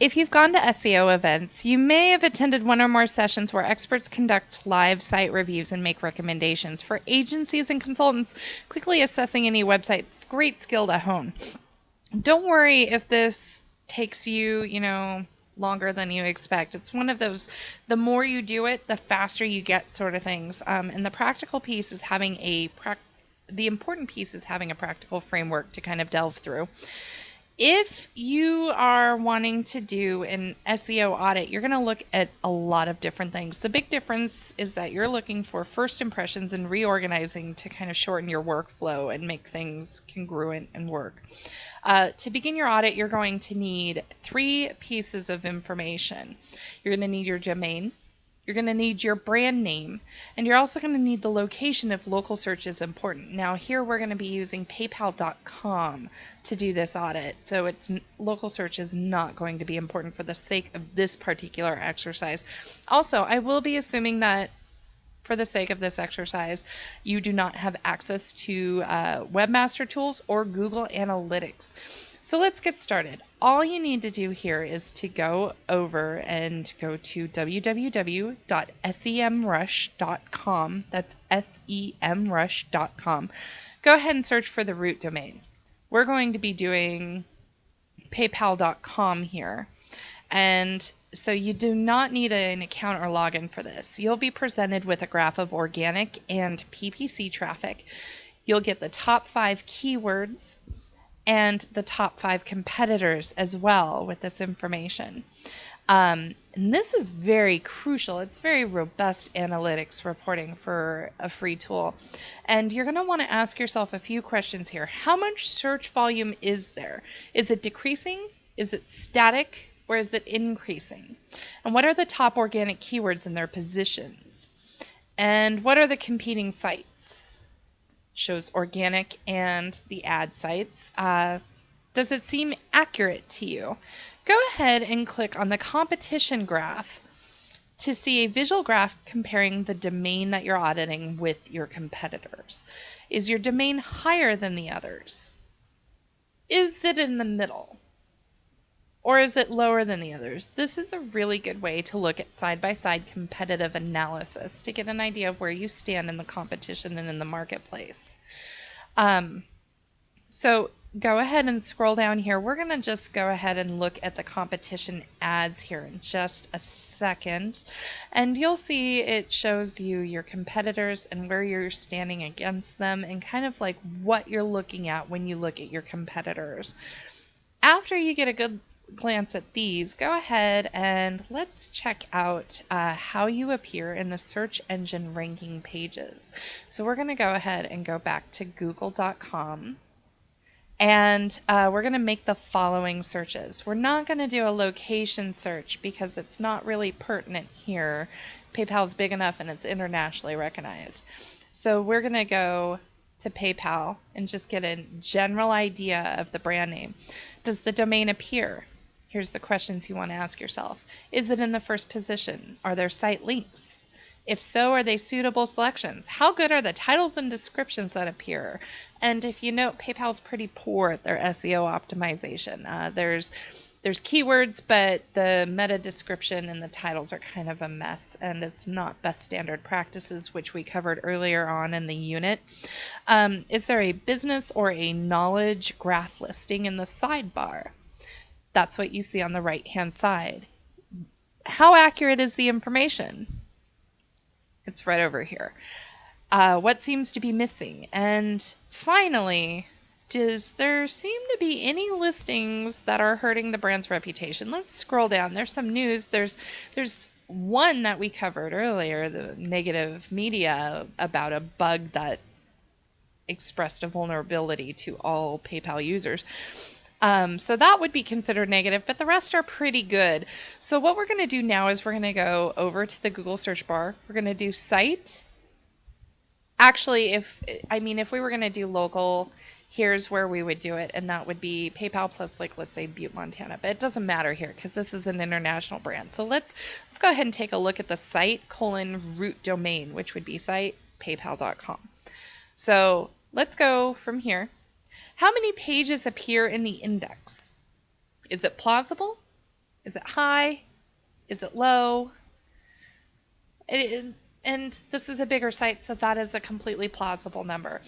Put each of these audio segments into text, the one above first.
If you've gone to SEO events, you may have attended one or more sessions where experts conduct live site reviews and make recommendations. For agencies and consultants, quickly assessing any website is a great skill to hone. Don't worry if this takes you, longer than you expect. It's one of those, the more you do it, the faster you get sort of things. And the practical piece is the important piece is having a practical framework to kind of delve through. If you are wanting to do an SEO audit, you're going to look at a lot of different things. The big difference is that you're looking for first impressions and reorganizing to kind of shorten your workflow and make things congruent and work. To begin your audit, you're going to need 3 pieces of information. You're going to need your domain, you're going to need your brand name, and you're also going to need the location if local search is important. Now here we're going to be using paypal.com to do this audit, so local search is not going to be important for the sake of this particular exercise. Also, I will be assuming that for the sake of this exercise, you do not have access to Webmaster Tools or Google Analytics. So let's get started. All you need to do here is to go over and go to www.semrush.com. That's semrush.com. Go ahead and search for the root domain. We're going to be doing paypal.com here. And so you do not need an account or login for this. You'll be presented with a graph of organic and PPC traffic. You'll get the top 5 keywords and the top 5 competitors as well with this information. And this is very crucial. It's very robust analytics reporting for a free tool. And you're going to want to ask yourself a few questions here. How much search volume is there? Is it decreasing? Is it static? Or is it increasing? And what are the top organic keywords in their positions? And what are the competing sites? Shows organic and the ad sites. Does it seem accurate to you? Go ahead and click on the competition graph to see a visual graph comparing the domain that you're auditing with your competitors. Is your domain higher than the others? Is it in the middle? Or is it lower than the others? This is a really good way to look at side-by-side competitive analysis to get an idea of where you stand in the competition and in the marketplace. So go ahead and scroll down here. We're going to just go ahead and look at the competition ads here in just a second. And you'll see it shows you your competitors and where you're standing against them and kind of like what you're looking at when you look at your competitors. After you get a good glance at these, go ahead and let's check out how you appear in the search engine ranking pages. So we're going to go ahead and go back to google.com and we're going to make the following searches. We're not going to do a location search because it's not really pertinent here. PayPal's big enough and it's internationally recognized. So we're going to go to PayPal and just get a general idea of the brand name. Does the domain appear? Here's the questions you want to ask yourself. Is it in the first position? Are there site links? If so, are they suitable selections? How good are the titles and descriptions that appear? And if you note, PayPal's pretty poor at their SEO optimization. There's keywords, but the meta description and the titles are kind of a mess, and it's not best standard practices, which we covered earlier on in the unit. Is there a business or a knowledge graph listing in the sidebar? That's what you see on the right-hand side. How accurate is the information? It's right over here. What seems to be missing? And finally, does there seem to be any listings that are hurting the brand's reputation? Let's scroll down. There's some news. There's one that we covered earlier, the negative media about a bug that expressed a vulnerability to all PayPal users. So that would be considered negative, but the rest are pretty good. So what we're going to do now is we're going to go over to the Google search bar. We're going to do site. Actually, if we were going to do local, here's where we would do it, and that would be PayPal plus, like, let's say Butte, Montana. But it doesn't matter here because this is an international brand. So let's go ahead and take a look at the site root domain, which would be site paypal.com. So let's go from here. How many pages appear in the index? Is it plausible? Is it high? Is it low? And this is a bigger site, so that is a completely plausible number.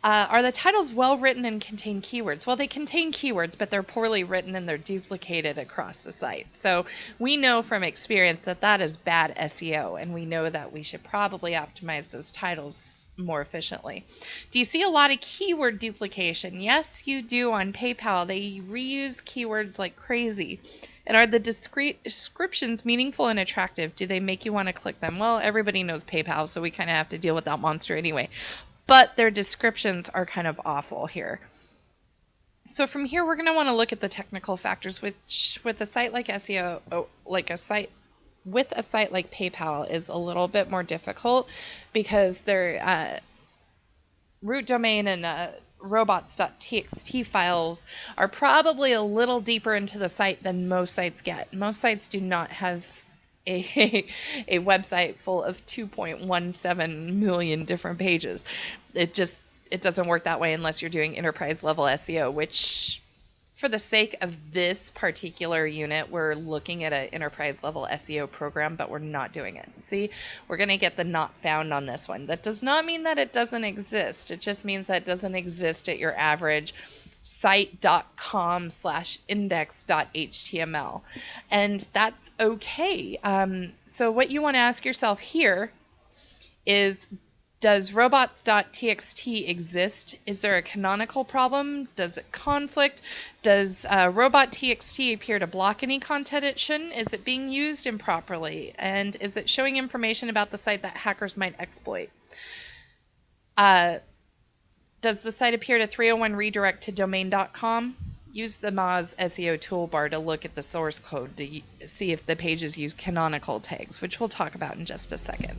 Are the titles well written and contain keywords? Well, they contain keywords, but they're poorly written and they're duplicated across the site. So we know from experience that that is bad SEO, and we know that we should probably optimize those titles more efficiently. Do you see a lot of keyword duplication? Yes, you do on PayPal. They reuse keywords like crazy. And are the descriptions meaningful and attractive? Do they make you want to click them? Well, everybody knows PayPal, so we kind of have to deal with that monster anyway. But their descriptions are kind of awful here. So from here, we're going to want to look at the technical factors, which with a site like SEO, like a site like PayPal, is a little bit more difficult because their root domain and robots.txt files are probably a little deeper into the site than most sites get. Most sites do not have a website full of 2.17 million different pages. It doesn't work that way unless you're doing enterprise level SEO, which for the sake of this particular unit, we're looking at an enterprise level SEO program, but we're not doing it. See, we're going to get the not found on this one. That does not mean that it doesn't exist. It just means that it doesn't exist at your average site.com/index.html. And that's okay. So what you want to ask yourself here is, does robots.txt exist? Is there a canonical problem? Does it conflict? Does robot.txt appear to block any content it shouldn't? Is it being used improperly? And is it showing information about the site that hackers might exploit? Does the site appear to 301 redirect to domain.com? Use the Moz SEO toolbar to look at the source code to see if the pages use canonical tags, which we'll talk about in just a second.